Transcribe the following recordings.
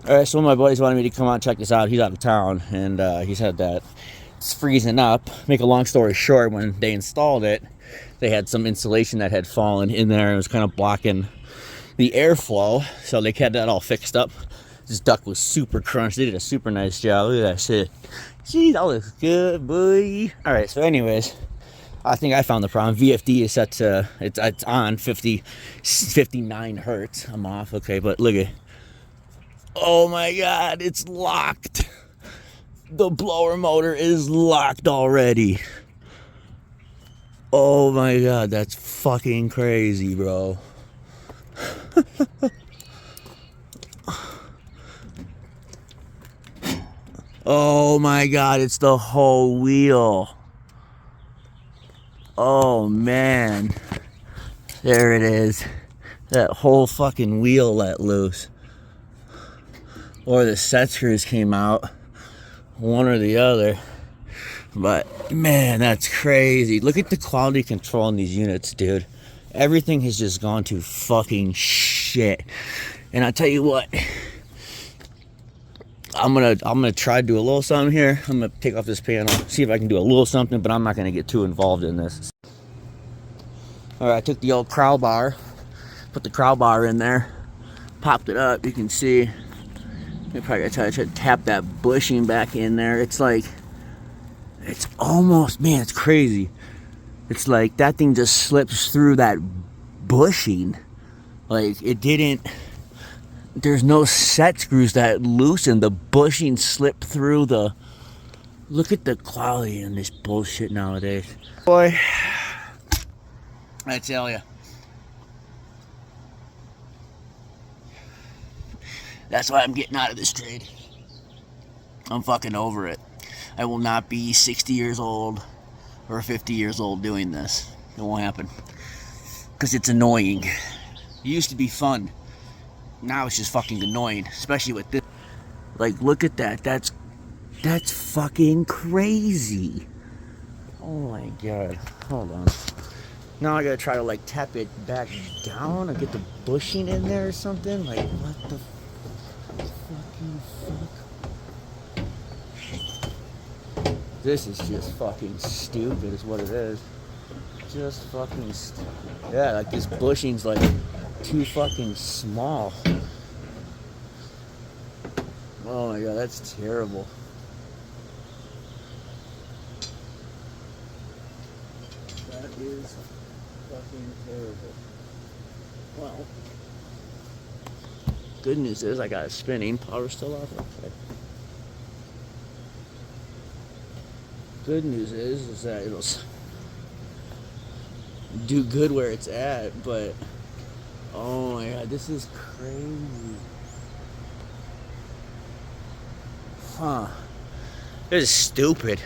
All right, so one of my buddies wanted me to come out and check this out. He's out of town, and he said that it's freezing up. Make a long story short, when they installed it, they had some insulation that had fallen in there and was kind of blocking the airflow, so they had that all fixed up. This duct was super crunched. They did a super nice job. Look at that shit. Gee, that looks good, boy. All right, so anyways, I think I found the problem. VFD is set to, it's on 59 hertz. I'm off, okay, but look at, oh my God, it's locked. The blower motor is locked already. Oh my God, that's fucking crazy, bro. Oh my God, it's the whole wheel. Oh man. There it is. That whole fucking wheel let loose. Or the set screws came out. One or the other. But man, that's crazy. Look at the quality control in these units, dude. Everything has just gone to fucking shit. And I tell you what, I'm gonna try to do a little something here. I'm gonna take off this panel, see if I can do a little something, but I'm not gonna get too involved in this. All right, I took the old crowbar, put the crowbar in there, popped it up. You can see. I probably gotta try to tap that bushing back in there. It's like, it's almost, man, it's crazy. It's like that thing just slips through that bushing. Like it didn't. There's no set screws that loosen. The bushing slipped through the. Look at the quality in this bullshit nowadays. Boy, I tell you. That's why I'm getting out of this trade. I'm fucking over it. I will not be 60 years old or 50 years old doing this. It won't happen. Because it's annoying. It used to be fun. Now it's just fucking annoying, especially with this. Like, look at that. That's fucking crazy. Oh my God. Hold on. Now I gotta try to like tap it back down or get the bushing in there or something. Like, what the fucking fuck? This is just fucking stupid is what it is. Just fucking yeah, like this bushing's like too fucking small. Oh my God, that's terrible. That is fucking terrible. Well, good news is I got it spinning. Power's still off. Okay. Good news is that it'll do good where it's at, but oh my God, this is crazy. Huh. This is stupid.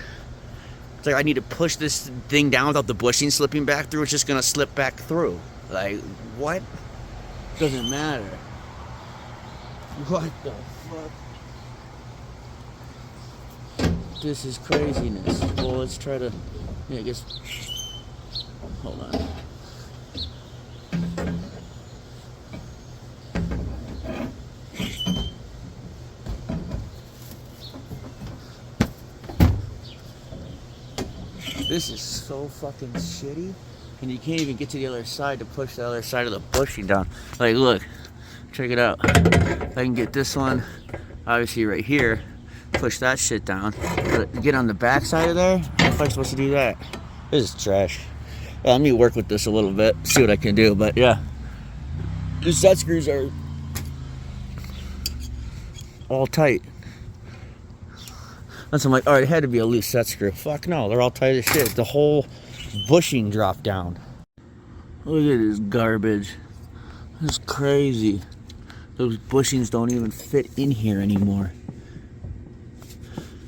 It's like I need to push this thing down without the bushing slipping back through. It's just gonna slip back through. Like, what? Doesn't matter. What the fuck? This is craziness. Well, let's try to, yeah, I guess, hold on. This is so fucking shitty. And you can't even get to the other side to push the other side of the bushing down. Like, look, check it out. If I can get this one, obviously right here, push that shit down. But get on the back side of there, how am I supposed to do that? This is trash. Well, let me work with this a little bit, see what I can do, but yeah. The set screws are all tight. That's I'm like, all right, it had to be a loose set screw. Fuck no, they're all tight as shit. The whole bushing dropped down. Look at this garbage. This is crazy. Those bushings don't even fit in here anymore.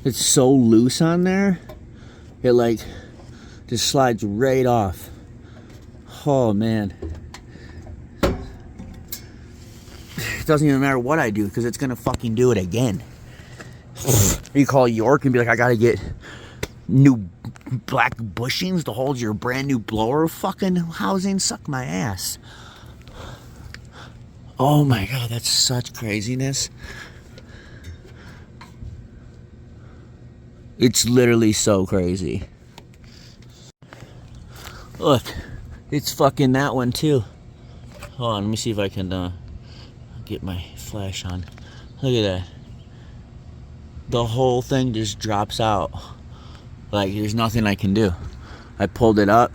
It's so loose on there, it like just slides right off. Oh man. It doesn't even matter what I do because it's gonna fucking do it again. You call York and be like, I gotta get new black bushings to hold your brand new blower fucking housing. Suck my ass. Oh my God, that's such craziness. It's literally so crazy. Look, it's fucking that one too. Hold on, let me see if I can get my flash on. Look at that. The whole thing just drops out. Like, there's nothing I can do. I pulled it up,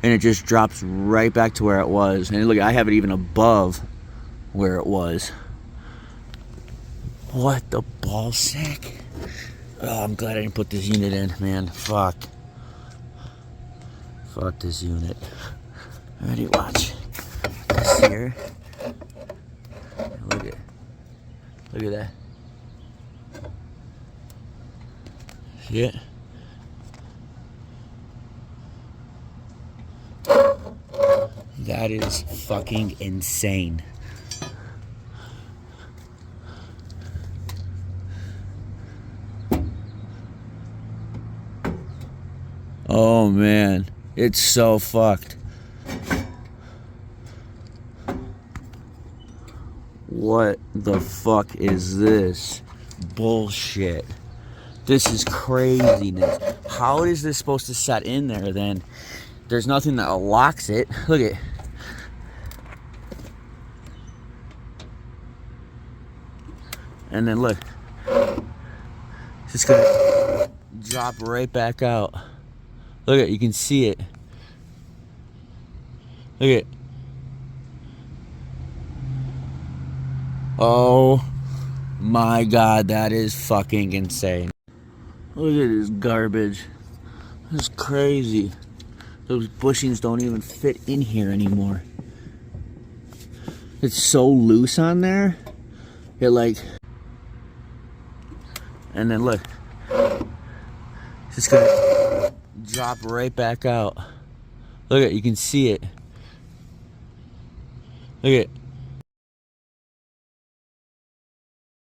and it just drops right back to where it was. And look, I have it even above where it was. What the ball sack? Oh, I'm glad I didn't put this unit in, man. Fuck. Fuck this unit. Ready, watch. This here. Look at that. See it? That is fucking insane. Oh man, it's so fucked. What the fuck is this? Bullshit. This is craziness. How is this supposed to set in there then? There's nothing that locks it. Look at it. And then look. It's just gonna drop right back out. Look at it, you can see it. Look at it. Oh my god, that is fucking insane. Look at this garbage. This is crazy. Those bushings don't even fit in here anymore. It's so loose on there. It like... And then look. It's just gonna drop right back out. Look at it, you can see it. Look at it.